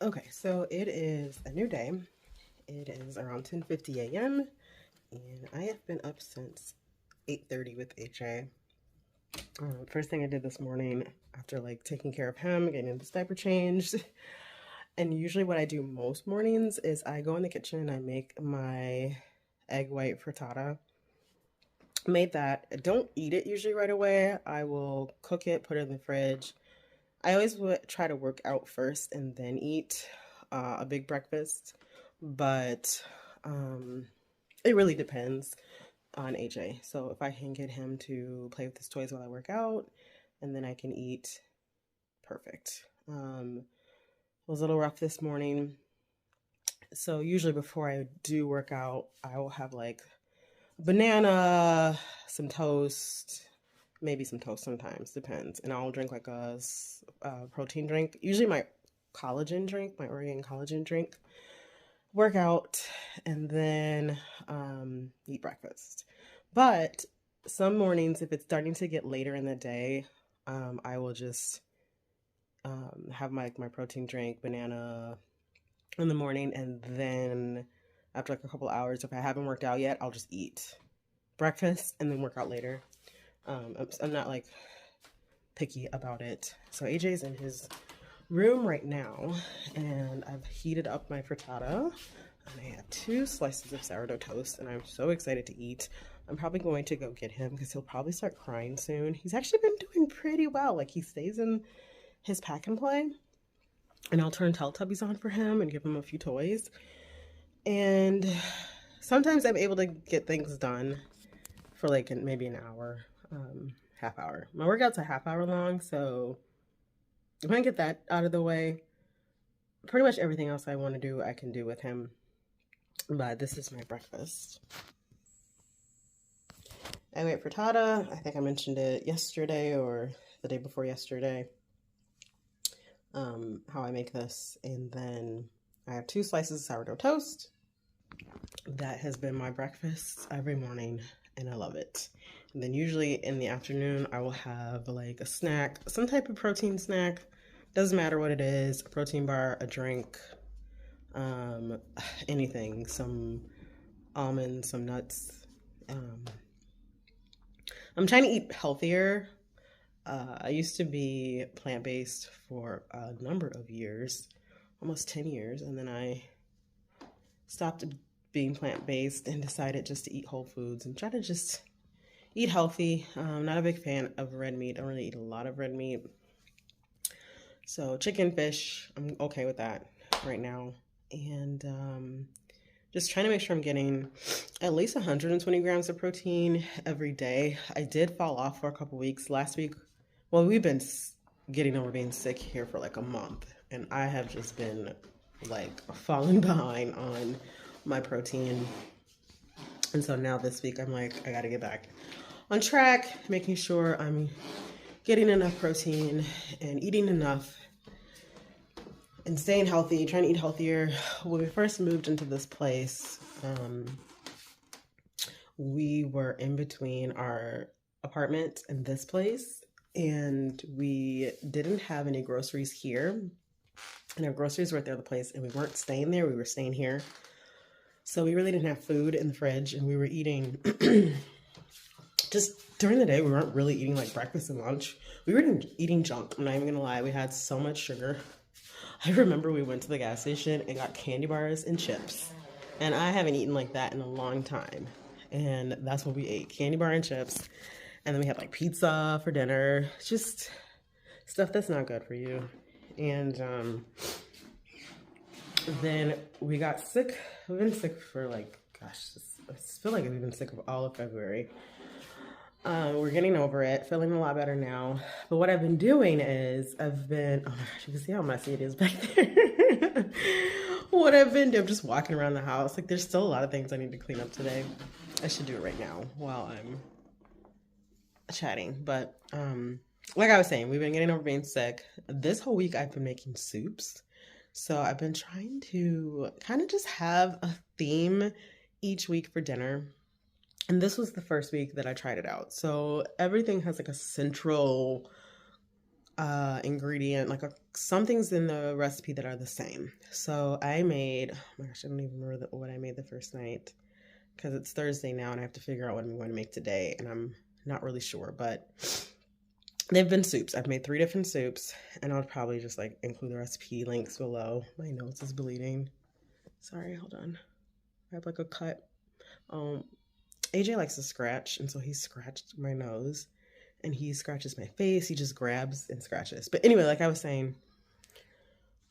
Okay, so it is a new day. It is around 10:50 a.m. and I have been up since 8:30 with AJ. First thing I did this morning after like taking care of him, getting his diaper changed, and usually what I do most mornings is I go in the kitchen and I make my egg white frittata. Made that. I don't eat it usually right away. I will cook it, put it in the fridge. I always would try to work out first and then eat a big breakfast, but um, it really depends on AJ. So if I can get him to play with his toys while I work out, and then I can eat, perfect. It was a little rough this morning. So usually before I do work out, I will have like banana, some toast, maybe some toast sometimes, depends. And I'll drink like a protein drink, usually my collagen drink, my Oregon collagen drink, work out, and then eat breakfast. But some mornings, if it's starting to get later in the day, I will just have my protein drink, banana in the morning, and then after like a couple hours, if I haven't worked out yet, I'll just eat breakfast and then work out later. I'm not like picky about it. So AJ's in his room right now, and I've heated up my frittata, and I have 2 slices of sourdough toast, and I'm so excited to eat. I'm probably going to go get him because he'll probably start crying soon. He's actually been doing pretty well. Like, he stays in his pack and play, and I'll turn Teletubbies on for him and give him a few toys. And sometimes I'm able to get things done for like maybe an hour, half hour. My workout's a half hour long, so if I can get that out of the way, pretty much everything else I want to do, I can do with him. But this is my breakfast. I wait for Tata. I think I mentioned it yesterday or the day before yesterday, how I make this. And then I have 2 slices of sourdough toast. That has been my breakfast every morning, and I love it. And then usually in the afternoon, I will have like a snack, some type of protein snack. Doesn't matter what it is, a protein bar, a drink, anything, some almonds, some nuts. I'm trying to eat healthier. I used to be plant-based for a number of years, almost 10 years, and then I stopped being plant-based and decided just to eat whole foods and try to just eat healthy. I'm not a big fan of red meat. I don't really eat a lot of red meat. So chicken, fish, I'm okay with that right now. And just trying to make sure I'm getting at least 120 grams of protein every day. I did fall off for a couple weeks. Last week, well, we've been getting over being sick here for like a month, and I have just been like falling behind on my protein. And so now this week I'm like, I gotta get back on track, making sure I'm getting enough protein and eating enough and staying healthy, trying to eat healthier. When we first moved into this place, we were in between our apartment and this place, and we didn't have any groceries here. And our groceries were at the other place, and we weren't staying there, we were staying here. So we really didn't have food in the fridge, and we were eating just during the day. We weren't really eating like breakfast and lunch. We were eating junk. I'm not even gonna lie. We had so much sugar. I remember we went to the gas station and got candy bars and chips, and I haven't eaten like that in a long time. And that's what we ate, candy bar and chips. And then we had like pizza for dinner, just stuff that's not good for you. And then we got sick. We've been sick for like, gosh, I feel like we've been sick of all of February. We're getting over it, feeling a lot better now. But what I've been doing is oh my gosh, you can see how messy it is back there. What I've been doing, I'm just walking around the house. Like, there's still a lot of things I need to clean up today. I should do it right now while I'm chatting. But like I was saying, we've been getting over being sick. This whole week I've been making soups. So I've been trying to kind of just have a theme each week for dinner. And this was the first week that I tried it out. So everything has like a central ingredient, like some things in the recipe that are the same. So I made, oh my gosh, I don't even remember what I made the first night because it's Thursday now and I have to figure out what I'm going to make today. And I'm not really sure, but they've been soups. I've made 3 different soups and I'll probably just like include the recipe links below. My nose is bleeding. Sorry, hold on. I have like a cut. AJ likes to scratch, and so he scratched my nose and he scratches my face. He just grabs and scratches. But anyway, like I was saying,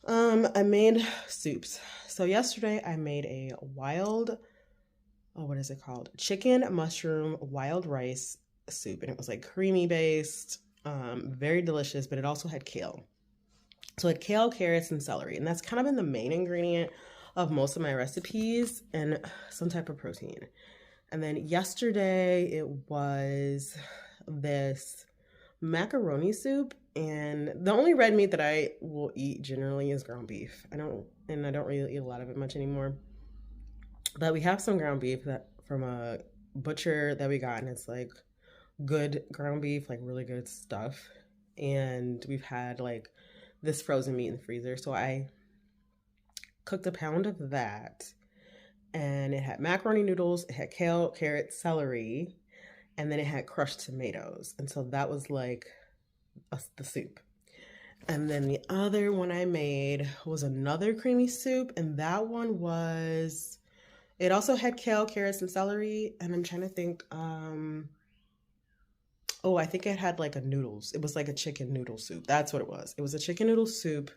I made soups. So yesterday I made a what is it called? Chicken mushroom wild rice soup. And it was like creamy based, very delicious, but it also had kale. So it had kale, carrots, and celery. And that's kind of been the main ingredient of most of my recipes, and some type of protein. And then yesterday it was this macaroni soup, and the only red meat that I will eat generally is ground beef. I don't really eat a lot of it much anymore. But we have some ground beef that from a butcher that we got, and it's like good ground beef, like really good stuff. And we've had like this frozen meat in the freezer. So I cooked a pound of that, and it had macaroni noodles, it had kale, carrots, celery, and then it had crushed tomatoes. And so that was like the soup. And then the other one I made was another creamy soup, and that one was, it also had kale, carrots, and celery. And I'm trying to think, oh, I think it had like a noodles. It was like a chicken noodle soup. That's what it was. It was a chicken noodle soup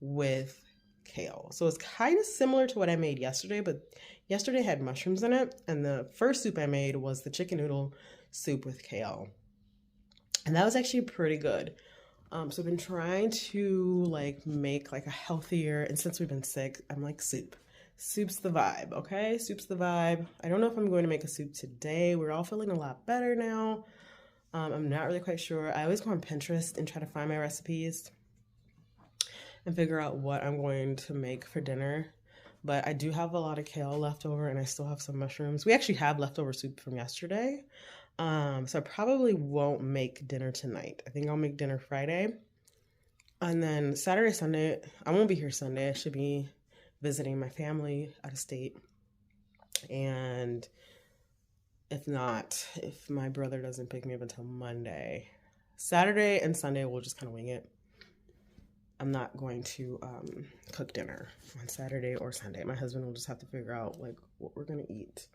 with kale. So it's kind of similar to what I made yesterday, but yesterday had mushrooms in it. And the first soup I made was the chicken noodle soup with kale. And that was actually pretty good. So I've been trying to like make like a healthier, and since we've been sick, I'm like soup. Soup's the vibe, okay? Soup's the vibe. I don't know if I'm going to make a soup today. We're all feeling a lot better now. I'm not really quite sure. I always go on Pinterest and try to find my recipes and figure out what I'm going to make for dinner. But I do have a lot of kale left over, and I still have some mushrooms. We actually have leftover soup from yesterday. So I probably won't make dinner tonight. I think I'll make dinner Friday. And then Saturday, Sunday, I won't be here Sunday. I should be visiting my family out of state. And if not, if my brother doesn't pick me up until Monday, Saturday and Sunday, we'll just kind of wing it. I'm not going to cook dinner on Saturday or Sunday. My husband will just have to figure out like what we're going to eat.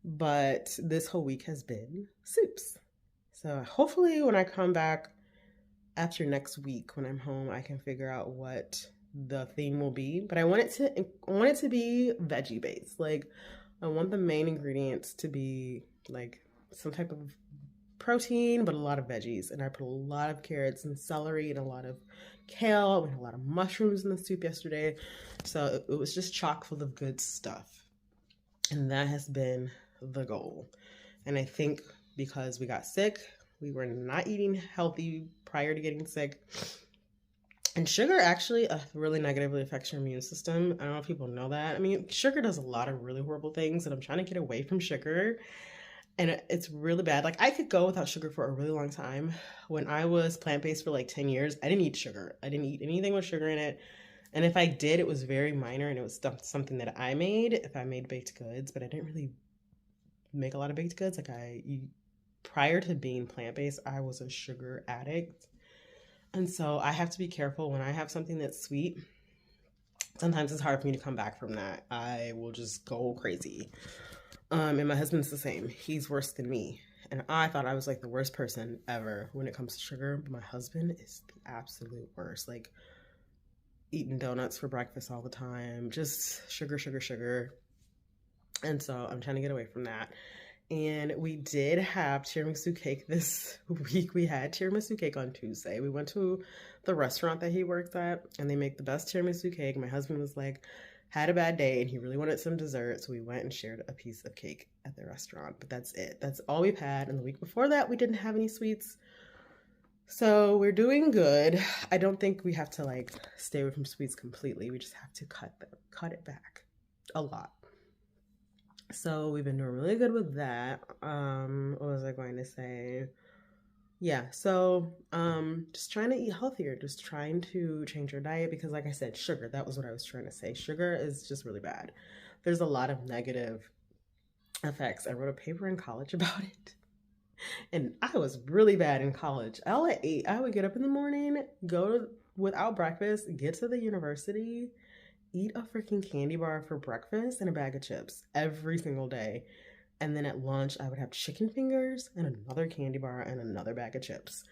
But this whole week has been soups. So hopefully when I come back after next week, when I'm home, I can figure out what the theme will be. But I want it to be veggie based. Like I want the main ingredients to be like some type of protein, but a lot of veggies. And I put a lot of carrots and celery and a lot of kale. We had a lot of mushrooms in the soup yesterday. So it was just chock full of good stuff. And that has been the goal. And I think because we got sick, we were not eating healthy prior to getting sick. And sugar actually really negatively affects your immune system. I don't know if people know that. I mean, sugar does a lot of really horrible things, and I'm trying to get away from sugar. And it's really bad. Like I could go without sugar for a really long time. When I was plant-based for like 10 years, I didn't eat sugar. I didn't eat anything with sugar in it. And if I did, it was very minor, and it was something that I made if I made baked goods, but I didn't really make a lot of baked goods. Like prior to being plant-based, I was a sugar addict. And so I have to be careful when I have something that's sweet. Sometimes it's hard for me to come back from that. I will just go crazy. And my husband's the same. He's worse than me. And I thought I was like the worst person ever when it comes to sugar. But my husband is the absolute worst. Like eating donuts for breakfast all the time. Just sugar, sugar, sugar. And so I'm trying to get away from that. And we did have tiramisu cake this week. We had tiramisu cake on Tuesday. We went to the restaurant that he works at, and they make the best tiramisu cake. My husband was like, had a bad day, and he really wanted some dessert. So we went and shared a piece of cake at the restaurant. But that's it. That's all we've had. And the week before that, we didn't have any sweets. So we're doing good. I don't think we have to like stay away from sweets completely. We just have to cut it back a lot. So we've been doing really good with that. What was I going to say? yeah, so just trying to eat healthier, just trying to change your diet because like I said, sugar, that was what I was trying to say. Sugar is just really bad. There's a lot of negative effects. I wrote a paper in college about it. And I was really bad in college. All I ate, I would get up in the morning, without breakfast, get to the university, eat a freaking candy bar for breakfast and a bag of chips every single day. And then at lunch, I would have chicken fingers and another candy bar and another bag of chips.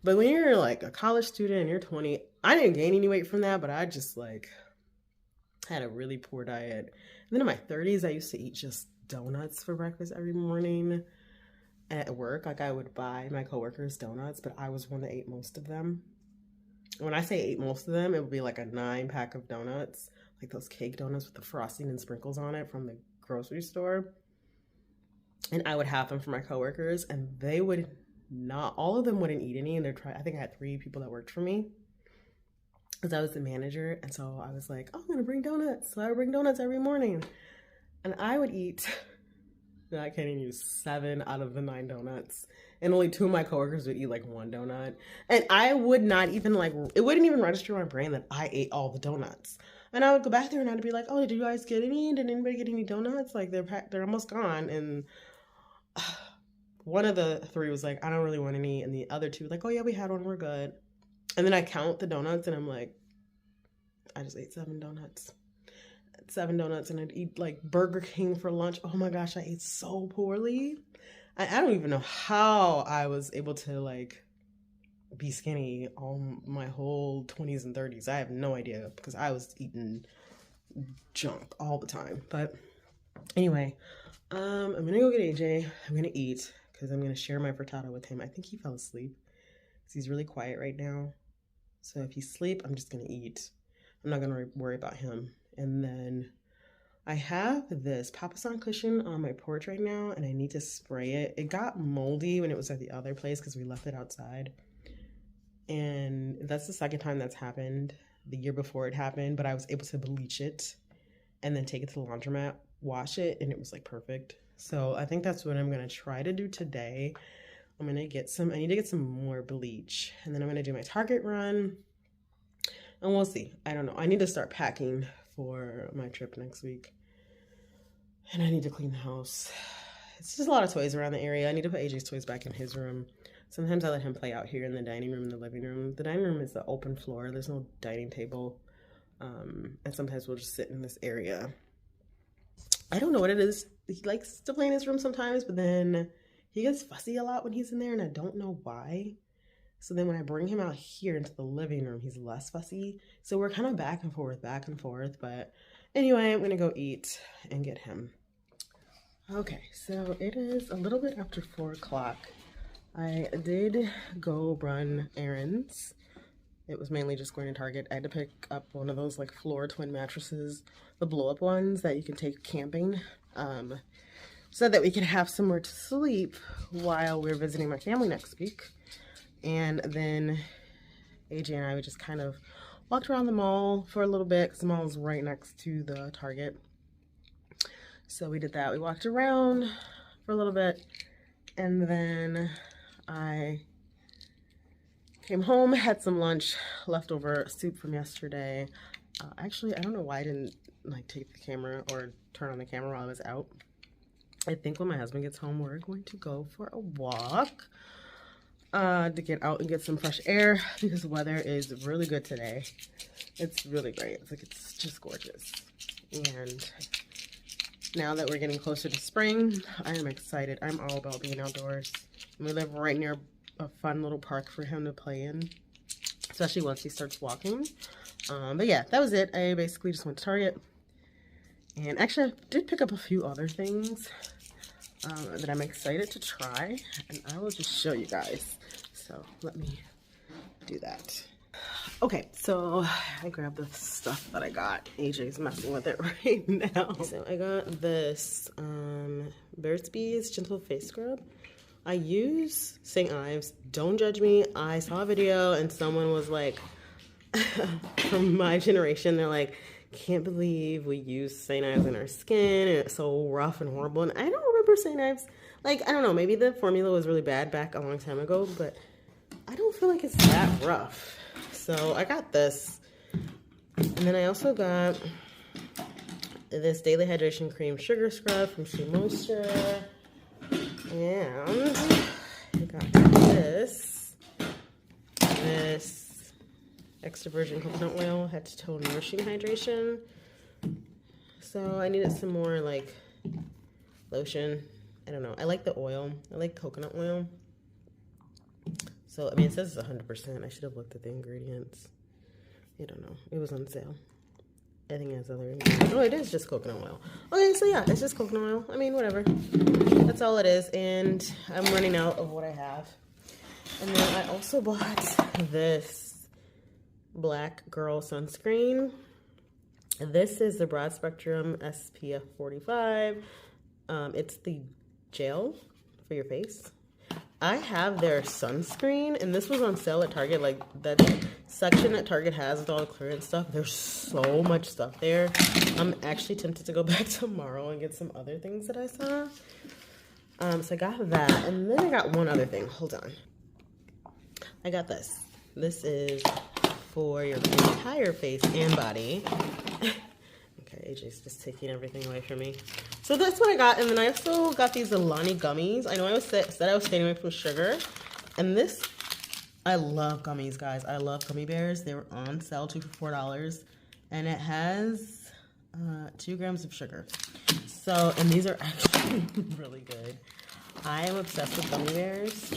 But when you're like a college student and you're 20, I didn't gain any weight from that, but I just like had a really poor diet. And then in my 30s, I used to eat just donuts for breakfast every morning at work. Like I would buy my coworkers donuts, but I was one that ate most of them. When I say ate most of them, it would be like a 9-pack of donuts, like those cake donuts with the frosting and sprinkles on it from the grocery store. And I would have them for my coworkers, and they would not, all of them wouldn't eat any. And I think I had 3 people that worked for me because I was the manager. And so I was like, oh, I'm going to bring donuts. So I would bring donuts every morning. And I would eat, I can't even use 7 out of the 9 donuts. And only 2 of my coworkers would eat like 1 donut. And I would not even like, it wouldn't even register in my brain that I ate all the donuts. And I would go back there and I'd be like, oh, did you guys get any? Did anybody get any donuts? Like they're almost gone. And one of the 3 was like, I don't really want any. And the other 2 were like, oh yeah, we had one, we're good. And then I count the donuts and I'm like, I just ate 7 donuts. 7 donuts, and I'd eat like Burger King for lunch. Oh my gosh, I ate so poorly. I don't even know how I was able to like be skinny all my whole 20s and 30s. I have no idea because I was eating junk all the time. But anyway, I'm gonna go get AJ. I'm gonna eat because I'm gonna share my frittata with him. I think he fell asleep because he's really quiet right now. So if he's asleep, I'm just gonna eat. I'm not gonna worry about him. And then I have this Papasan cushion on my porch right now, and I need to spray it. It got moldy when it was at the other place because we left it outside. And that's the second time that's happened. The year before it happened, but I was able to bleach it and then take it to the laundromat, wash it, and it was like perfect. So I think that's what I'm gonna try to do today. I need to get some more bleach, and then I'm gonna do my Target run, and we'll see. I don't know. I need to start packing for my trip next week. And I need to clean the house. It's just a lot of toys around the area. I need to put AJ's toys back in his room. Sometimes I let him play out here in the dining room and the living room. The dining room is the open floor. There's no dining table. And sometimes we'll just sit in this area. I don't know what it is. He likes to play in his room sometimes, but then he gets fussy a lot when he's in there, and I don't know why. So then when I bring him out here into the living room, he's less fussy. So we're kind of back and forth. But anyway, I'm going to go eat and get him. Okay, so it is a little bit after 4 o'clock. I did go run errands. It was mainly just going to Target. I had to pick up one of those like floor twin mattresses, the blow-up ones that you can take camping, so that we can have somewhere to sleep while we're visiting my family next week. And then AJ and I, we just kind of walked around the mall for a little bit because the mall is right next to the Target. So we did that. We walked around for a little bit, and then I came home, had some lunch, leftover soup from yesterday. Actually, I don't know why I didn't like take the camera or turn on the camera while I was out. I think when my husband gets home, we're going to go for a walk. To get out and get some fresh air because the weather is really good today. It's really great. It's just gorgeous. And now that we're getting closer to spring, I am excited. I'm all about being outdoors. And we live right near a fun little park for him to play in, especially once he starts walking. But yeah, that was it. I basically just went to Target. And actually, I did pick up a few other things that I'm excited to try, and I will just show you guys. So let me do that. Okay, so I grabbed the stuff that I got. AJ's messing with it right now. So I got this Burt's Bees Gentle Face Scrub. I use St. Ives. Don't judge me. I saw a video and someone was like, from my generation, they're like, can't believe we use St. Ives in our skin and it's so rough and horrible. And I don't remember St. Ives. Like, I don't know, maybe the formula was really bad back a long time ago, but I don't feel like it's that rough. So I got this. And then I also got this Daily Hydration Cream Sugar Scrub from She Moisture. And I got this extra virgin coconut oil head to toe nourishing hydration. So I needed some more like lotion. I don't know. I like the oil. I like coconut oil. So, I mean, it says it's 100%. I should have looked at the ingredients. I don't know. It was on sale. I think it has other ingredients. Oh, it is just coconut oil. Okay, so yeah, it's just coconut oil. I mean, whatever. That's all it is. And I'm running out of what I have. And then I also bought this Black Girl sunscreen. This is the Broad Spectrum SPF 45. It's the gel for your face. I have their sunscreen, and this was on sale at Target. Like, that section that Target has with all the clearance stuff, there's so much stuff there. I'm actually tempted to go back tomorrow and get some other things that I saw. So I got that, and then I got one other thing. Hold on. I got this. This is for your entire face and body. Okay, AJ's just taking everything away from me. So that's what I got. And then I also got these Alani gummies. I know I said I was staying away from sugar. And this, I love gummies, guys. I love gummy bears. They were on sale, 2 for $4. And it has 2 grams of sugar. So, and these are actually really good. I am obsessed with gummy bears.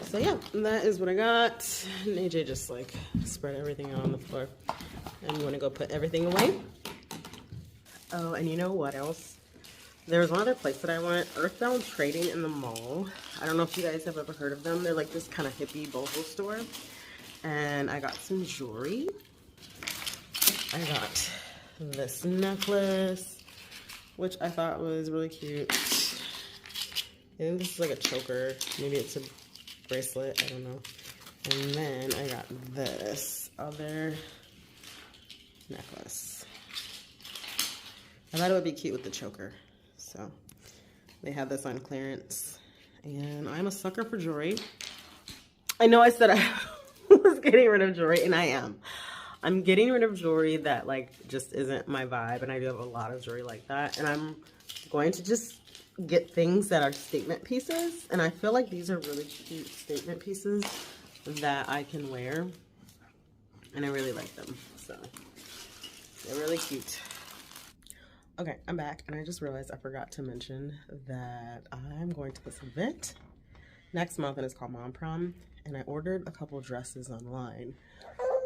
So yeah, that is what I got. And AJ just like spread everything out on the floor. And you want to go put everything away. Oh, and you know what else? There was one other place that I went, Earthbound Trading in the mall. I don't know if you guys have ever heard of them. They're like this kind of hippie boho store. And I got some jewelry. I got this necklace, which I thought was really cute. I think this is like a choker. Maybe it's a bracelet. I don't know. And then I got this other necklace. I thought it would be cute with the choker. So they have this on clearance. And I'm a sucker for jewelry. I know I said I was getting rid of jewelry, and I am. I'm getting rid of jewelry that like just isn't my vibe, and I do have a lot of jewelry like that. And I'm going to just get things that are statement pieces. And I feel like these are really cute statement pieces that I can wear. And I really like them. So they're really cute. Okay, I'm back, and I just realized I forgot to mention that I'm going to this event next month, and it's called Mom Prom, and I ordered a couple dresses online.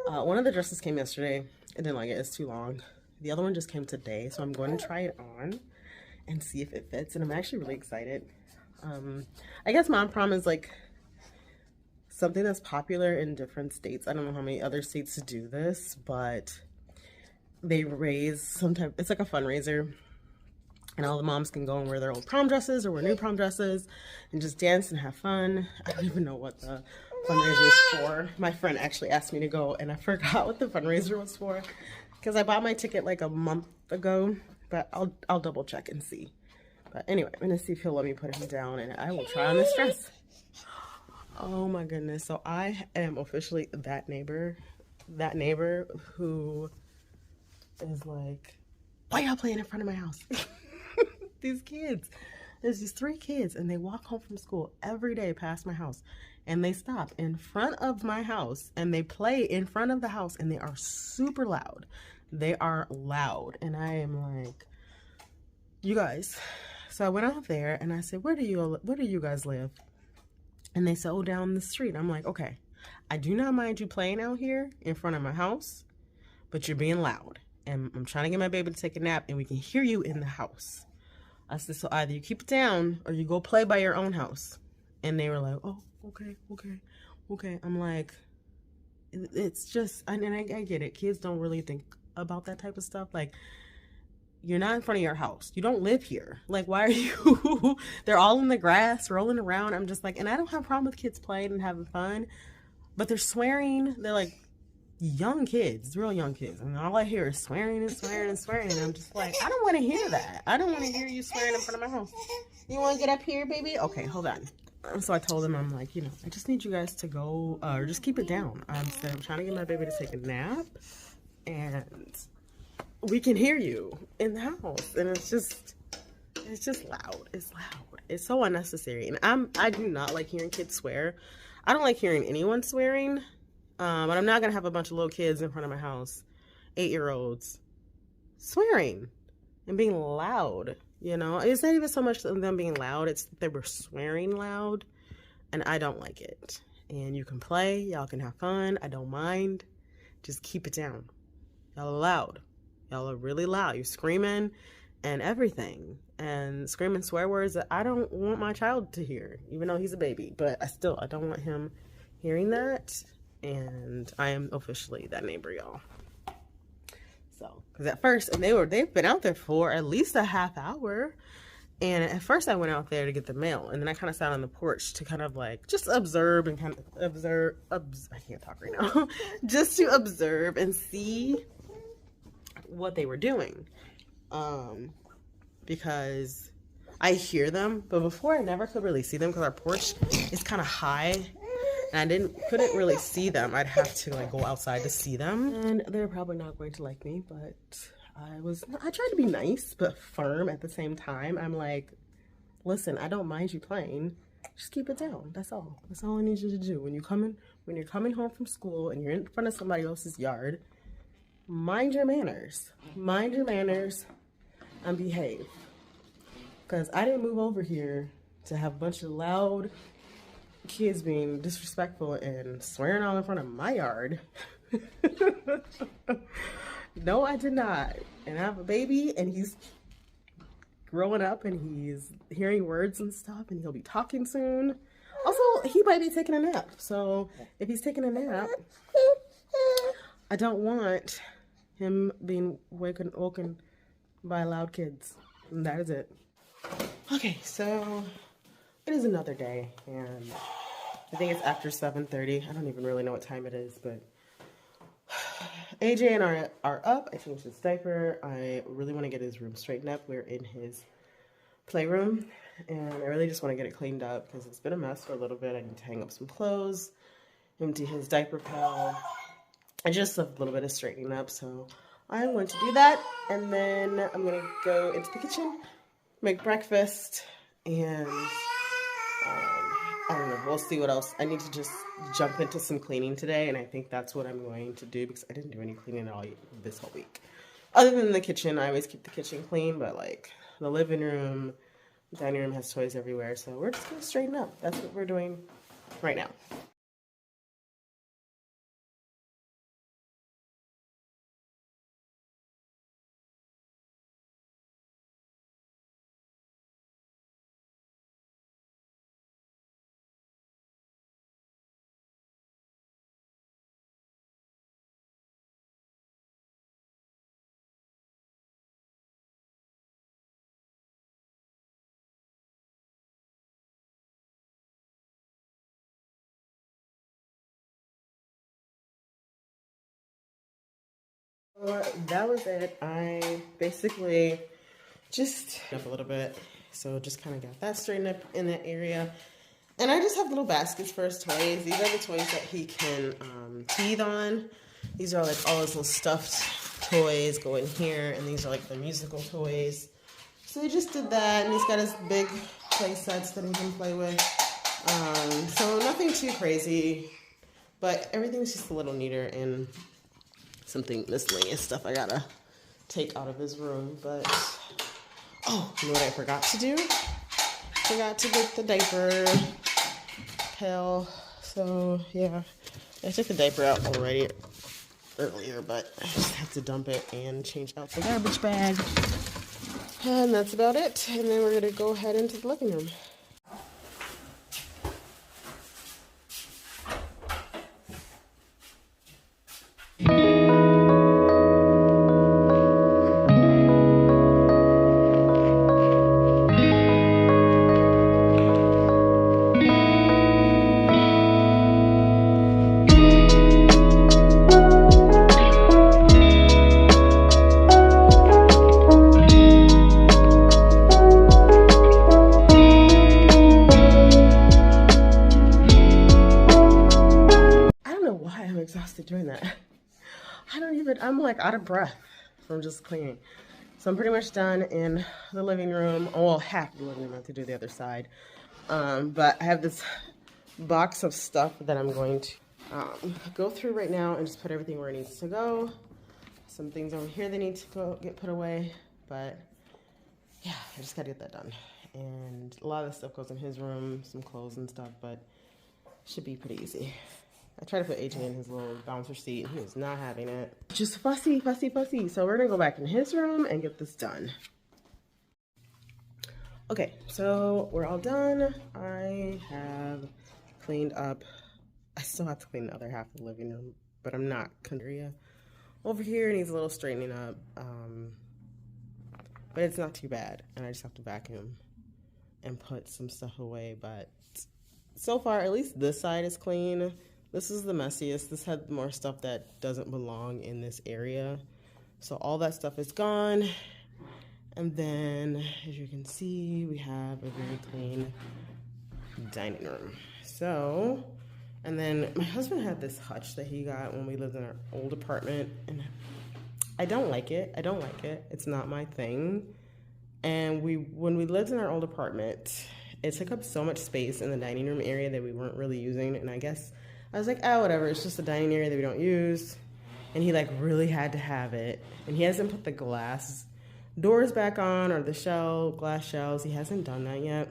One of the dresses came yesterday. I didn't like it. It's too long. The other one just came today, so I'm going to try it on and see if it fits, and I'm actually really excited. I guess Mom Prom is like something that's popular in different states. I don't know how many other states do this, but they raise sometimes, it's like a fundraiser, and all the moms can go and wear their old prom dresses or wear new prom dresses and just dance and have fun. I don't even know what the fundraiser is for. My friend actually asked me to go, and I forgot what the fundraiser was for because I bought my ticket like a month ago, but I'll double check and see. But anyway, I'm gonna see if he'll let me put him down, and I will try on this dress. Oh my goodness. So I am officially that neighbor who is like, why y'all playing in front of my house? These kids, there's these 3 kids, and they walk home from school every day past my house, and they stop in front of my house and they play in front of the house, and they are super loud. They are loud, and I am like, you guys. So I went out there and I said, where do you guys live? And they said, oh, down the street. I'm like, okay, I do not mind you playing out here in front of my house, but you're being loud. And I'm trying to get my baby to take a nap, and we can hear you in the house. I said, so either you keep it down or you go play by your own house. And they were like, oh, okay. I'm like, it's just, and I get it. Kids don't really think about that type of stuff. Like, you're not in front of your house. You don't live here. Like, why are you? They're all in the grass, rolling around. I'm just like, and I don't have a problem with kids playing and having fun, but they're swearing. They're like, young kids, real young kids, and all I hear is swearing and swearing and swearing, and I'm just like, I don't want to hear that. I don't want to hear you swearing in front of my house. You want to get up here, baby? Okay, hold on. So I told him, I'm like, you know, I just need you guys to go, or just keep it down. I said, I'm trying to get my baby to take a nap, and we can hear you in the house. And it's just loud. It's loud. It's so unnecessary. And I do not like hearing kids swear. I don't like hearing anyone swearing. But I'm not going to have a bunch of little kids in front of my house, 8-year-olds, swearing and being loud. You know, it's not even so much them being loud. It's that they were swearing loud, and I don't like it. And you can play. Y'all can have fun. I don't mind. Just keep it down. Y'all are loud. Y'all are really loud. You're screaming and everything. And screaming swear words that I don't want my child to hear, even though he's a baby. But I don't want him hearing that. And I am officially that neighbor, y'all. So, because at first, and they've been out there for at least a half hour. And at first I went out there to get the mail, and then I kind of sat on the porch to kind of like just observe and kind of observe. I can't talk right now. Just to observe and see what they were doing. Because I hear them, but before I never could really see them because our porch is kind of high. And I couldn't really see them. I'd have to like go outside to see them. And they're probably not going to like me, but I tried to be nice, but firm at the same time. I'm like, listen, I don't mind you playing. Just keep it down. That's all. That's all I need you to do. When you're coming home from school and you're in front of somebody else's yard, mind your manners. Mind your manners and behave. Because I didn't move over here to have a bunch of loud kids being disrespectful and swearing all in front of my yard. No, I did not. And I have a baby, and he's growing up, and he's hearing words and stuff, and he'll be talking soon. Also, he might be taking a nap. So if he's taking a nap, I don't want him being woken by loud kids. And that is it. Okay, so it is another day, and I think it's after 7:30. I don't even really know what time it is, but AJ and I are up. I changed his diaper. I really want to get his room straightened up. We're in his playroom, and I really just want to get it cleaned up because it's been a mess for a little bit. I need to hang up some clothes, empty his diaper pail, and just a little bit of straightening up. So I'm going to do that, and then I'm going to go into the kitchen, make breakfast, and I don't know, we'll see what else. I need to just jump into some cleaning today, and I think that's what I'm going to do because I didn't do any cleaning at all this whole week. Other than the kitchen, I always keep the kitchen clean, but like the living room, dining room has toys everywhere, so we're just going to straighten up. That's what we're doing right now. That was it. I basically just up a little bit, so just kind of got that straightened up in that area. And I just have little baskets for his toys. These are the toys that he can teeth on. These are like all his little stuffed toys go in here, and these are like the musical toys. So he just did that, and he's got his big play sets that he can play with. So nothing too crazy, but everything's just a little neater and something miscellaneous stuff I gotta take out of his room. But oh, you know what I forgot to do? Forgot to get the diaper pail. So yeah, I took the diaper out already earlier, but I just have to dump it and change out the garbage bag. And that's about it. And then we're gonna go head into the living room. I'm like out of breath from just cleaning. So I'm pretty much done in the living room. Oh, well, half the living room. I have to do the other side. But I have this box of stuff that I'm going to go through right now and just put everything where it needs to go. Some things over here that need to get put away. But yeah, I just gotta get that done. And a lot of the stuff goes in his room, some clothes and stuff, but it should be pretty easy. I tried to put AJ in his little bouncer seat, and he was not having it. Just fussy, fussy, fussy. So we're gonna go back in his room and get this done. Okay, so we're all done. I have cleaned up. I still have to clean the other half of the living room, but I'm not. Over here needs a little straightening up, but it's not too bad. And I just have to vacuum and put some stuff away. But so far, at least this side is clean. This is the messiest. This had more stuff that doesn't belong in this area. So all that stuff is gone. And then, as you can see, we have a very clean dining room. So, and then my husband had this hutch that he got when we lived in our old apartment. And I don't like it. I don't like it. It's not my thing. And when we lived in our old apartment, it took up so much space in the dining room area that we weren't really using. And I guess I was like, oh, whatever. It's just a dining area that we don't use. And he like really had to have it. And he hasn't put the glass doors back on or the glass shelves. He hasn't done that yet.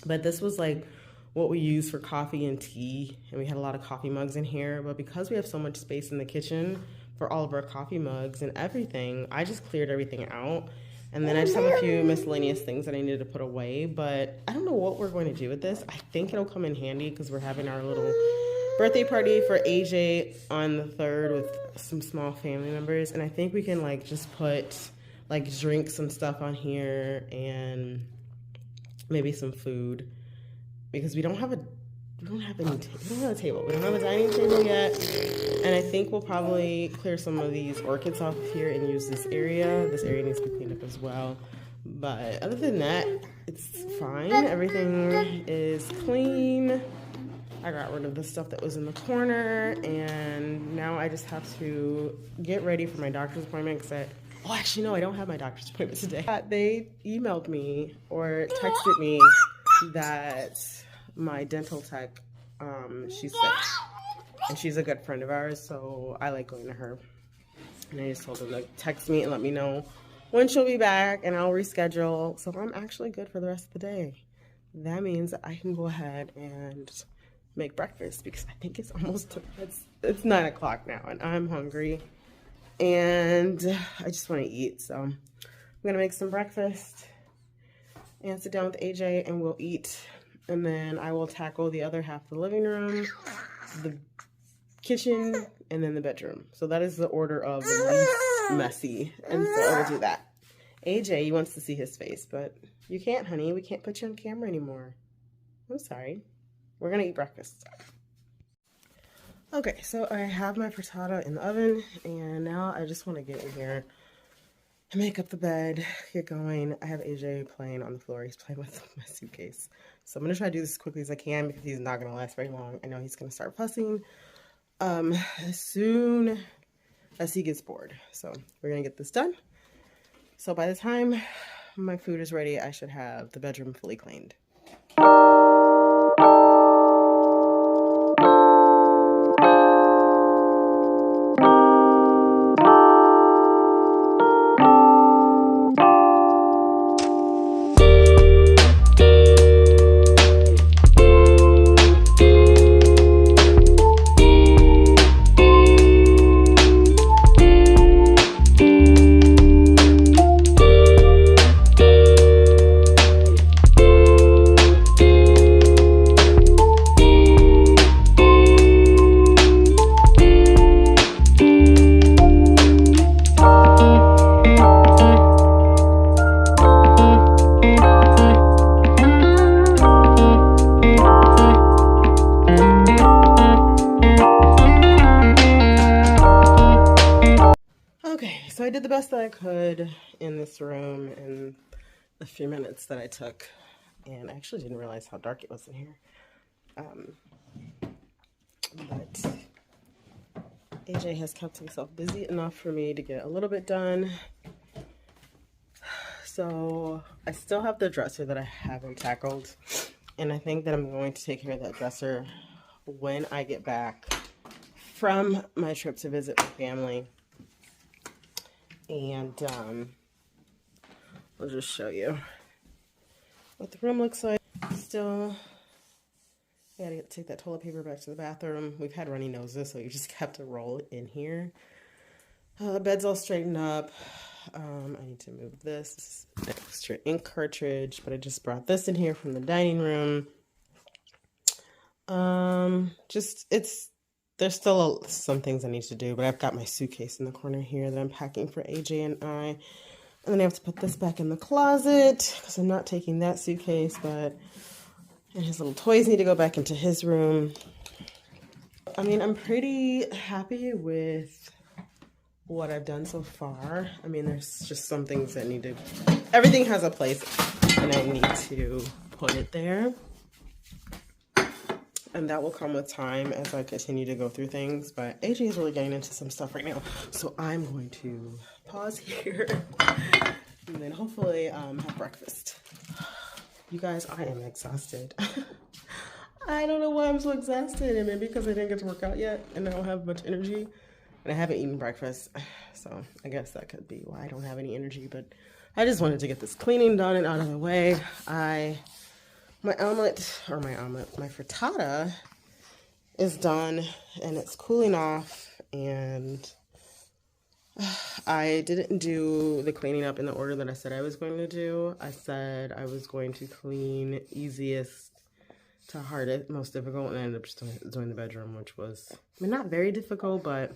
But this was like what we use for coffee and tea. And we had a lot of coffee mugs in here. But because we have so much space in the kitchen for all of our coffee mugs and everything, I just cleared everything out. And then I just have a few miscellaneous things that I needed to put away. But I don't know what we're going to do with this. I think it'll come in handy because we're having our little birthday party for AJ on the 3rd with some small family members. And I think we can like just put like drinks and stuff on here and maybe some food because we don't have a table. We don't have a dining table yet. And I think we'll probably clear some of these orchids off of here and use this area. This area needs to be cleaned up as well. But other than that, it's fine. Everything is clean. I got rid of the stuff that was in the corner, and now I just have to get ready for my doctor's appointment because oh, actually, no, I don't have my doctor's appointment today. They emailed me or texted me that my dental tech, she's sick, and she's a good friend of ours, so I like going to her. And I just told them to text me and let me know when she'll be back, and I'll reschedule. So I'm actually good for the rest of the day. That means I can go ahead and make breakfast because I think it's almost, it's 9 o'clock now, and I'm hungry. And I just want to eat, so I'm going to make some breakfast and sit down with AJ and we'll eat. And then I will tackle the other half of the living room, the kitchen, and then the bedroom. So that is the order of the least messy. And so I will do that. AJ, he wants to see his face, but you can't, honey. We can't put you on camera anymore. I'm sorry. We're going to eat breakfast. Okay, so I have my frittata in the oven, and now I just want to get in here and make up the bed, get going. I have AJ playing on the floor. He's playing with my suitcase. So I'm going to try to do this as quickly as I can because he's not going to last very long. I know he's going to start fussing as soon as he gets bored. So we're going to get this done. So by the time my food is ready, I should have the bedroom fully cleaned. So I did the best that I could in this room in the few minutes that I took, and I actually didn't realize how dark it was in here. But AJ has kept himself busy enough for me to get a little bit done. So I still have the dresser that I haven't tackled, and I think that I'm going to take care of that dresser when I get back from my trip to visit my family. And I'll just show you what the room looks like. Still, I gotta take that toilet paper back to the bathroom. We've had runny noses, so you just have to roll in here. Bed's all straightened up. I need to move this. This is an extra ink cartridge, but I just brought this in here from the dining room. There's still some things I need to do, but I've got my suitcase in the corner here that I'm packing for AJ and I. And then I have to put this back in the closet because I'm not taking that suitcase, and his little toys need to go back into his room. I mean, I'm pretty happy with what I've done so far. I mean, there's just some things that need to, everything has a place and I need to put it there. And that will come with time as I continue to go through things. But AJ is really getting into some stuff right now. So I'm going to pause here and then hopefully have breakfast. You guys, I am exhausted. I don't know why I'm so exhausted. And maybe because I didn't get to work out yet and I don't have much energy. And I haven't eaten breakfast. So I guess that could be why I don't have any energy. But I just wanted to get this cleaning done and out of the way. My frittata is done and it's cooling off, and I didn't do the cleaning up in the order that I said I was going to do. I said I was going to clean easiest to hardest, most difficult, and I ended up just doing the bedroom, which was, I mean, not very difficult, but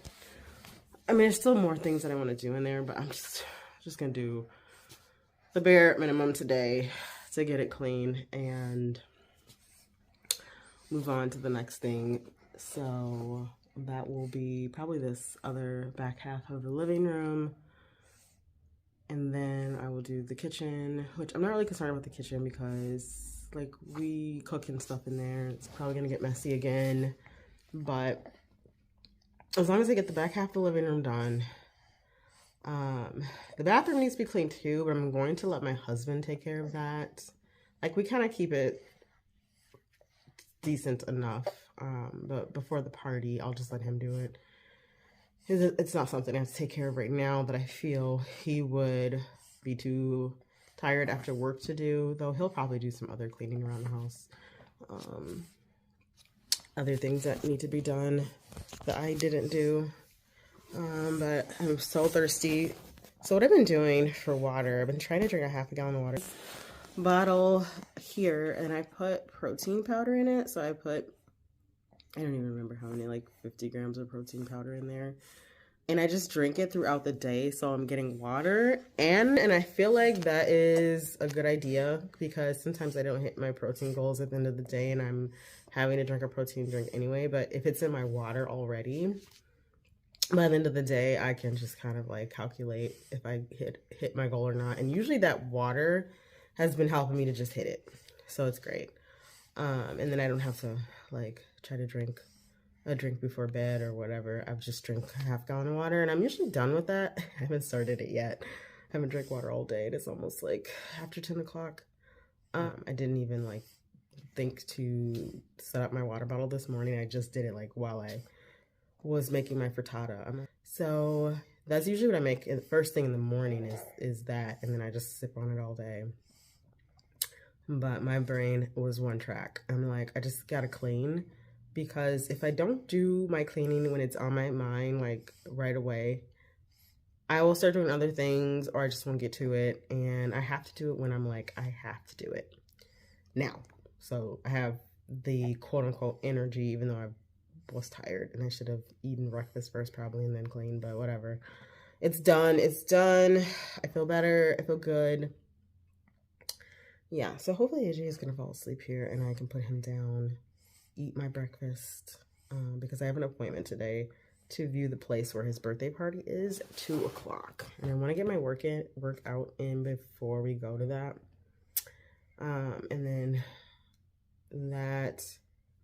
I mean, there's still more things that I want to do in there, but I'm just going to do the bare minimum today to get it clean and move on to the next thing. So that will be probably this other back half of the living room. And then I will do the kitchen, which I'm not really concerned about the kitchen because like we cook and stuff in there. It's probably gonna get messy again, but as long as I get the back half of the living room done. The bathroom needs to be cleaned too, but I'm going to let my husband take care of that. Like, we kind of keep it decent enough, but before the party, I'll just let him do it. It's not something I have to take care of right now that I feel he would be too tired after work to do, though he'll probably do some other cleaning around the house. Other things that need to be done that I didn't do. But I'm so thirsty. So what I've been doing for water, I've been trying to drink a half a gallon of water. Bottle here, and I put protein powder in it. So I don't even remember how many, like 50 grams of protein powder in there. And I just drink it throughout the day. So I'm getting water. And I feel like that is a good idea because sometimes I don't hit my protein goals at the end of the day and I'm having to drink a protein drink anyway. But if it's in my water already, by the end of the day, I can just kind of like calculate if I hit my goal or not. And usually that water has been helping me to just hit it. So it's great. And then I don't have to like try to drink a drink before bed or whatever. I've just drank a half gallon of water and I'm usually done with that. I haven't started it yet. I haven't drank water all day. It's almost like after 10 o'clock. I didn't even like think to set up my water bottle this morning. I just did it like while I was making my frittata. So that's usually what I make first thing in the morning is that, and then I just sip on it all day. But my brain was one track. I'm like, I just gotta clean, because if I don't do my cleaning when it's on my mind, like right away, I will start doing other things or I just won't get to it. And I have to do it when I'm like, I have to do it now. So I have the quote unquote energy, even though I was tired and I should have eaten breakfast first probably and then cleaned, but whatever. It's done. It's done. I feel better. I feel good. Yeah, so hopefully AJ is going to fall asleep here and I can put him down, eat my breakfast, because I have an appointment today to view the place where his birthday party is at 2 o'clock. And I want to get my workout in before we go to that. And then that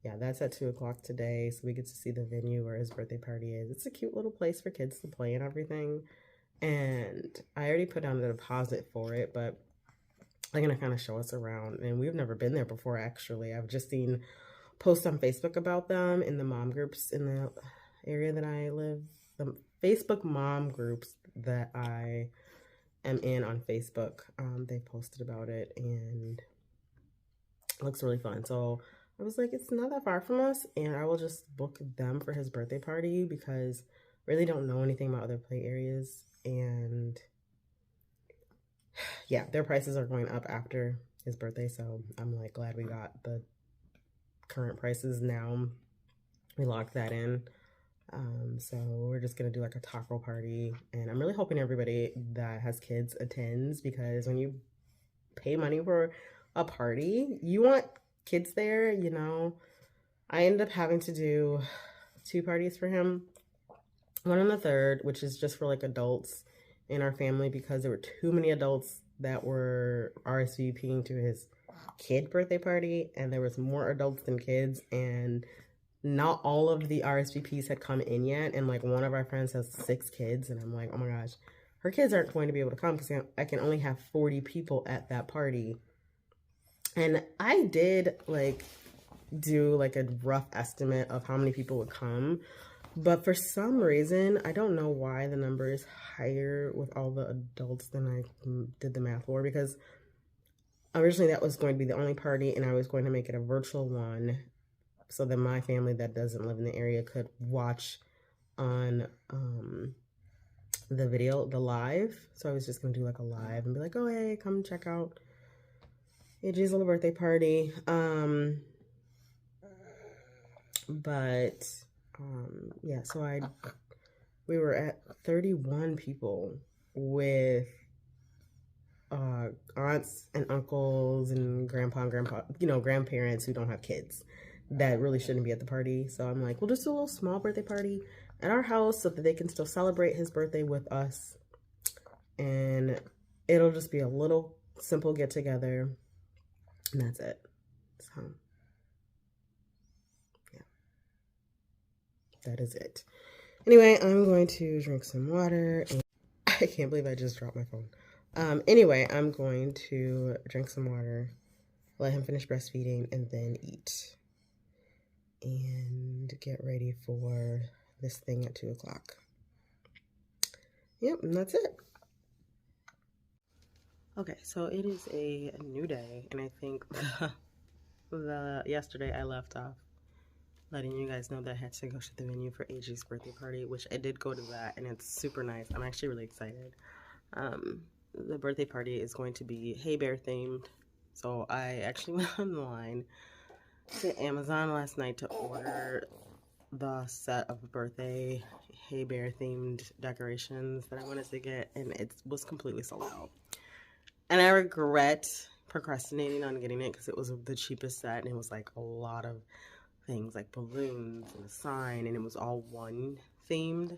yeah, that's at 2 o'clock today. So we get to see the venue where his birthday party is. It's a cute little place for kids to play and everything. And I already put down the deposit for it, but they're going to kind of show us around. And we've never been there before, actually. I've just seen posts on Facebook about them in the mom groups in the area that I live. The Facebook mom groups that I am in on Facebook, they posted about it, and it looks really fun. So I was like, it's not that far from us, and I will just book them for his birthday party because I really don't know anything about other play areas. And yeah, their prices are going up after his birthday, so I'm like glad we got the current prices now. We locked that in. So we're just gonna do like a taco party, and I'm really hoping everybody that has kids attends, because when you pay money for a party, you want kids there, you know. I ended up having to do 2 parties for him. One on the 3rd, which is just for like adults in our family, because there were too many adults that were RSVPing to his kid birthday party, and there was more adults than kids, and not all of the RSVPs had come in yet. And like one of our friends has 6 kids, and I'm like, oh my gosh, her kids aren't going to be able to come because I can only have 40 people at that party. And I did like do like a rough estimate of how many people would come, but for some reason, I don't know why the number is higher with all the adults than I did the math for, because originally that was going to be the only party, and I was going to make it a virtual one so that my family that doesn't live in the area could watch on the video, the live. So I was just gonna do like a live and be like, oh hey, come check out AJ's little birthday party. Yeah, so we were at 31 people with aunts and uncles and grandpa and grandpa, you know, grandparents who don't have kids that really shouldn't be at the party. So I'm like, we'll just do a little small birthday party at our house so that they can still celebrate his birthday with us. And it'll just be a little simple get together, and that's it. So yeah, that is it. Anyway, I'm going to drink some water, and I can't believe I just dropped my phone. Anyway, I'm going to drink some water, let him finish breastfeeding, and then eat and get ready for this thing at 2 o'clock. Yep, and that's it. Okay, so it is a new day, and I think yesterday I left off letting you guys know that I had to go to the venue for AJ's birthday party, which I did go to that, and it's super nice. I'm actually really excited. The birthday party is going to be Hey Bear themed, so I actually went online to Amazon last night to order the set of birthday Hey Bear themed decorations that I wanted to get, and it was completely sold out. And I regret procrastinating on getting it because it was the cheapest set, and it was like a lot of things like balloons and a sign, and it was all one themed.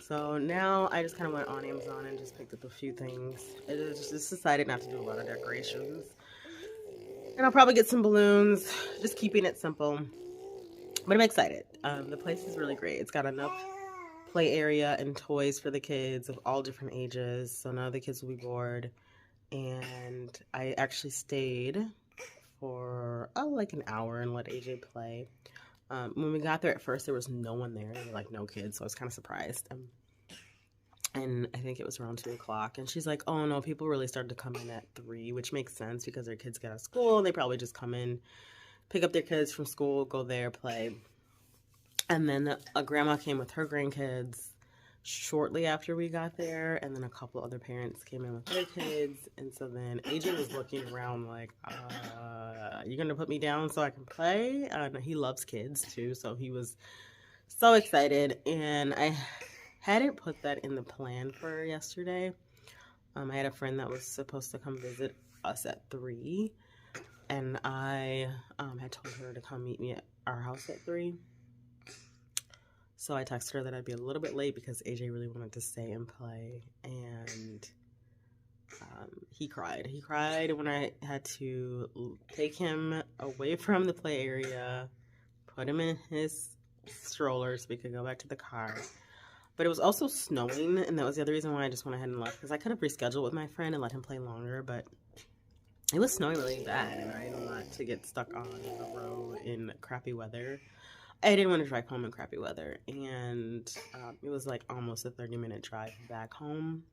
So now I just kind of went on Amazon and just picked up a few things. I just decided not to do a lot of decorations. And I'll probably get some balloons, just keeping it simple. But I'm excited. The place is really great. It's got enough play area and toys for the kids of all different ages, so none of the kids will be bored. And I actually stayed for like an hour and let AJ play. When we got there at first, there was no one there, like no kids, so I was kind of surprised. And I think it was around 2 o'clock, and she's like, oh no, people really started to come in at 3, which makes sense because their kids get out of school, and they probably just come in, pick up their kids from school, go there, play. And then a grandma came with her grandkids shortly after we got there, and then a couple other parents came in with their kids. And so then AJ was looking around like, you gonna put me down so I can play? He loves kids too, so he was so excited. And I hadn't put that in the plan for yesterday. I had a friend that was supposed to come visit us at 3, and I had told her to come meet me at our house at 3. So I texted her that I'd be a little bit late because AJ really wanted to stay and play. And he cried. He cried when I had to take him away from the play area, put him in his stroller so we could go back to the car. But it was also snowing, and that was the other reason why I just went ahead and left, because I could have rescheduled with my friend and let him play longer, but it was snowing really bad, and I don't want to get stuck on the road in crappy weather. I didn't want to drive home in crappy weather, and it was like almost a 30-minute drive back home.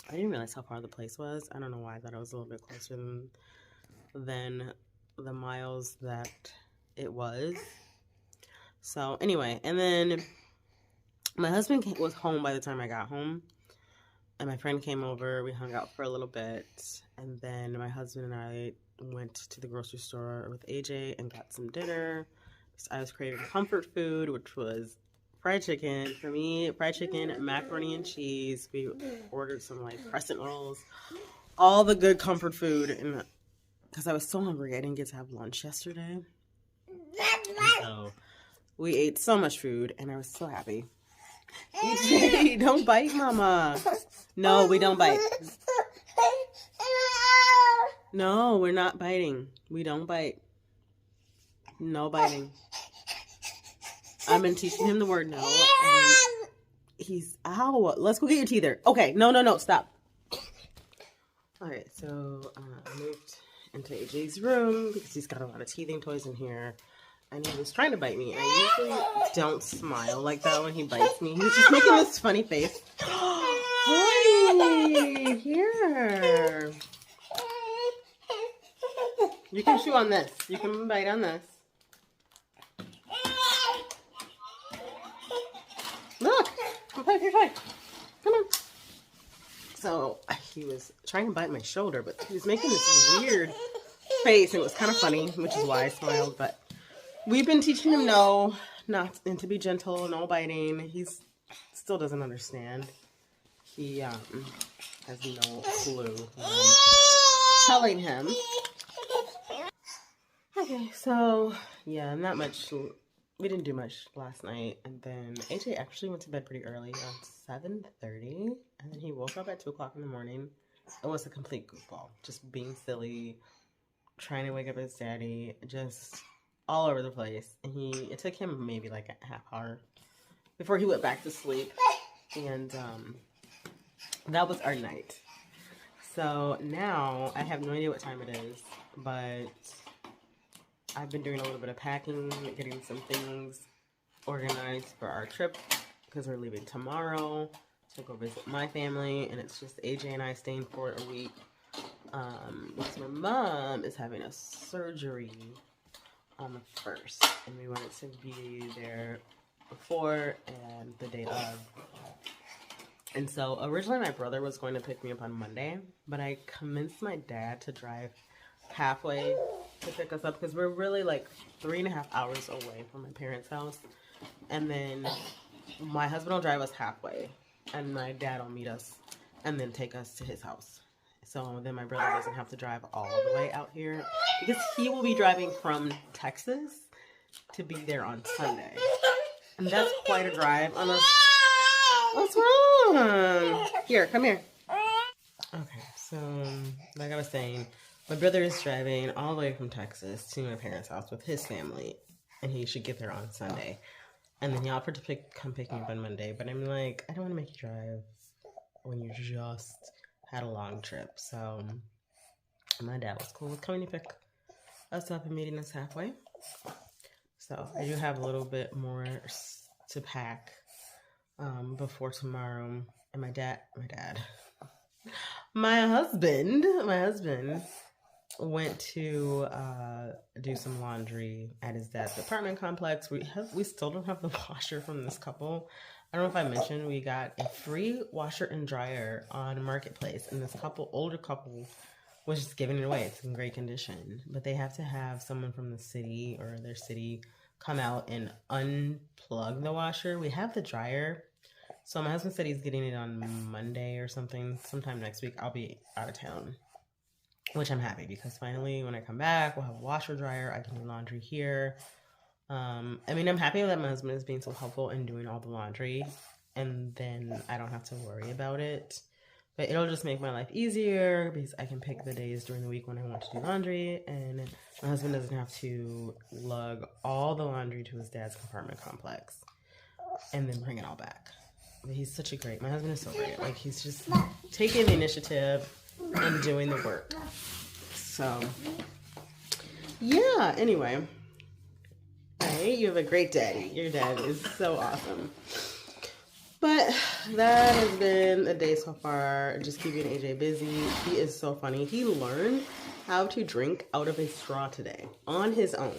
I didn't realize how far the place was. I don't know why I thought it was a little bit closer than the miles that it was. So anyway, and then my husband was home by the time I got home, and my friend came over. We hung out for a little bit, and then my husband and I went to the grocery store with AJ and got some dinner. So I was craving comfort food, which was fried chicken. For me, fried chicken, macaroni and cheese. We ordered some like crescent rolls, all the good comfort food, and because I was so hungry, I didn't get to have lunch yesterday. So we ate so much food, and I was so happy. AJ, don't bite, Mama. No, we don't bite. No, we're not biting. We don't bite. No biting. I've been teaching him the word no, and he's, ow, let's go get your teether. Okay, no, stop. All right, so I moved into AJ's room because he's got a lot of teething toys in here, and he was trying to bite me. And I usually don't smile like that when he bites me. He was just making this funny face. Hi, here. You can chew on this. You can bite on this. Look, come play with your toy. Come on. So he was trying to bite my shoulder, but he was making this weird face. It was kind of funny, which is why I smiled. But we've been teaching him no, not, and to be gentle, no biting. He's still doesn't understand. He has no clue what I'm telling him. Okay, so yeah, not much. We didn't do much last night, and then AJ actually went to bed pretty early, around 7:30, and then he woke up at 2 o'clock in the morning. It was a complete goofball, just being silly, trying to wake up his daddy, just all over the place. And it took him maybe like a half hour before he went back to sleep, and that was our night. So now I have no idea what time it is, but I've been doing a little bit of packing, getting some things organized for our trip because we're leaving tomorrow to go visit my family, and it's just AJ and I staying for a week because my mom is having a surgery on the 1st, and we wanted to be there before and the day of. And so originally my brother was going to pick me up on Monday, but I convinced my dad to drive halfway to pick us up because we're really like 3.5 hours away from my parents' house, and then my husband will drive us halfway, and my dad will meet us and then take us to his house. So then my brother doesn't have to drive all the way out here because he will be driving from Texas to be there on Sunday, and that's quite a drive. Unless, what's wrong? Here, come here. Okay, so like I was saying, my brother is driving all the way from Texas to my parents' house with his family, and he should get there on Sunday. And then he offered to come pick me up on Monday, but I'm like, I don't want to make you drive when you just had a long trip. So my dad was cool with coming to pick us up and meeting us halfway. So I do have a little bit more to pack before tomorrow. And my husband went to do some laundry at his dad's apartment complex. We still don't have the washer from this couple. I don't know if I mentioned we got a free washer and dryer on Marketplace, and this older couple was just giving it away. It's in great condition, but they have to have someone from the city or their city come out and unplug the washer. We have the dryer, so my husband said he's getting it on Monday or sometime next week. I'll be out of town, which I'm happy because finally when I come back, we'll have a washer dryer. I can do laundry here. I'm happy that my husband is being so helpful in doing all the laundry, and then I don't have to worry about it. But it'll just make my life easier because I can pick the days during the week when I want to do laundry, and my husband doesn't have to lug all the laundry to his dad's apartment complex and then bring it all back. But he's such a great, my husband is so great. Like, he's just taking the initiative and doing the work. So, yeah, anyway. Right, you have a great daddy. Your dad is so awesome. But that has been a day so far. Just keeping AJ busy. He is so funny. He learned how to drink out of a straw today on his own.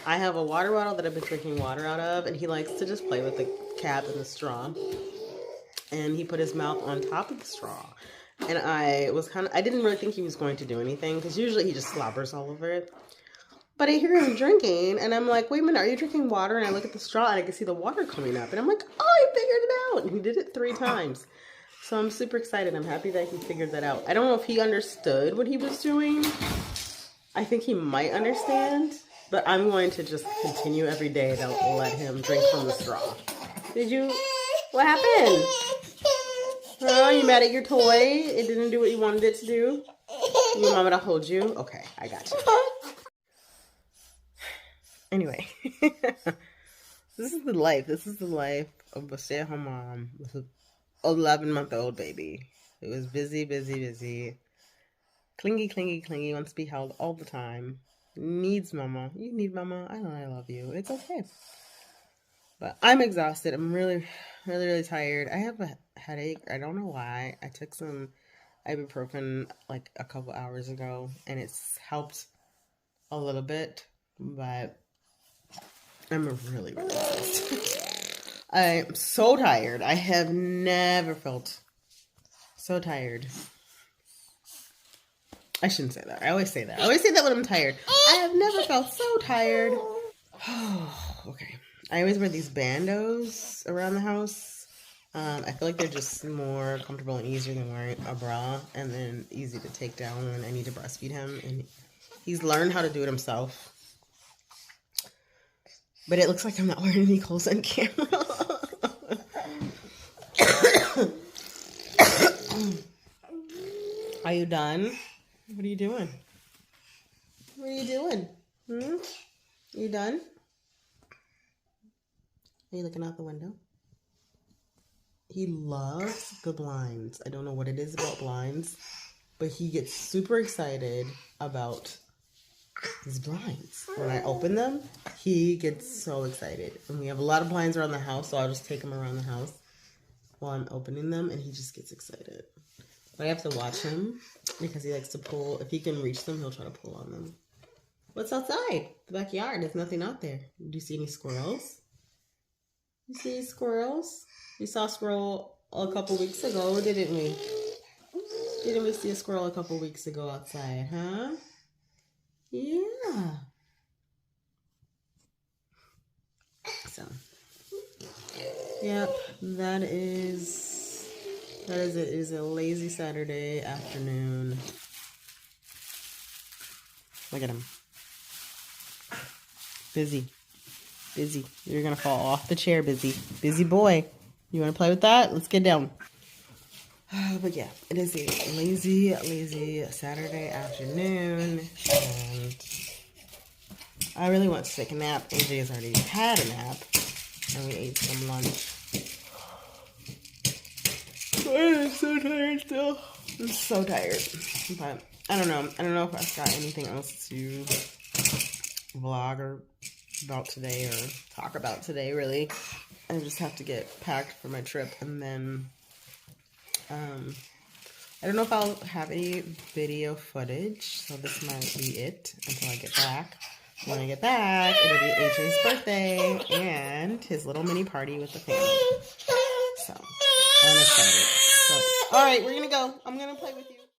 I have a water bottle that I've been drinking water out of, and he likes to just play with the cap and the straw. And he put his mouth on top of the straw. And I didn't really think he was going to do anything, because usually he just slobbers all over it. But I hear him drinking, and I'm like, wait a minute, are you drinking water? And I look at the straw, and I can see the water coming up. And I'm like, oh, he figured it out. And he did it 3 times. So I'm super excited. I'm happy that he figured that out. I don't know if he understood what he was doing. I think he might understand. But I'm going to just continue every day to let him drink from the straw. What happened? Oh, you mad at your toy? It didn't do what you wanted it to do? You want mama to hold you? Okay, I got you. Anyway, this is the life. This is the life of a stay-at-home mom with an 11-month-old baby. It was busy, busy, busy. Clingy, clingy, clingy. Wants to be held all the time. Needs mama. You need mama. I know I love you. It's okay. But I'm exhausted. I'm really, really, really tired. I have a headache. I don't know why. I took some ibuprofen like a couple hours ago, and it's helped a little bit, but I'm really, really exhausted. I'm so tired. I have never felt so tired. I shouldn't say that. I always say that. I always say that when I'm tired. I have never felt so tired. Okay. I always wear these bandos around the house. I feel like they're just more comfortable and easier than wearing a bra, and then easy to take down when I need to breastfeed him. And he's learned how to do it himself. But it looks like I'm not wearing any clothes on camera. Are you done? What are you doing? What are you doing? Are you done? Are you looking out the window? He loves the blinds. I don't know what it is about blinds, but he gets super excited about his blinds. When I open them, he gets so excited. And we have a lot of blinds around the house, so I'll just take him around the house while I'm opening them, and he just gets excited. But I have to watch him because he likes to pull. If he can reach them, he'll try to pull on them. What's outside? The backyard. There's nothing out there. Do you see any squirrels? You see squirrels? We saw a squirrel a couple weeks ago, didn't we? Didn't we see a squirrel a couple weeks ago outside, huh? Yeah. So, yep, that is it. It is a lazy Saturday afternoon. Look at him. Busy. Busy. You're going to fall off the chair, Busy. Busy boy. You want to play with that? Let's get down. But yeah, it is a lazy, lazy Saturday afternoon. And I really want to take a nap. AJ has already had a nap. And we ate some lunch. I'm so tired still. I'm so tired. But I don't know. I don't know if I've got anything else to vlog or about today or talk about today, really. I just have to get packed for my trip, and then I don't know if I'll have any video footage, so this might be it until I get back. When I get back, it'll be AJ's birthday and his little mini party with the family. So I'm excited. So, all right, we're gonna go. I'm gonna play with you.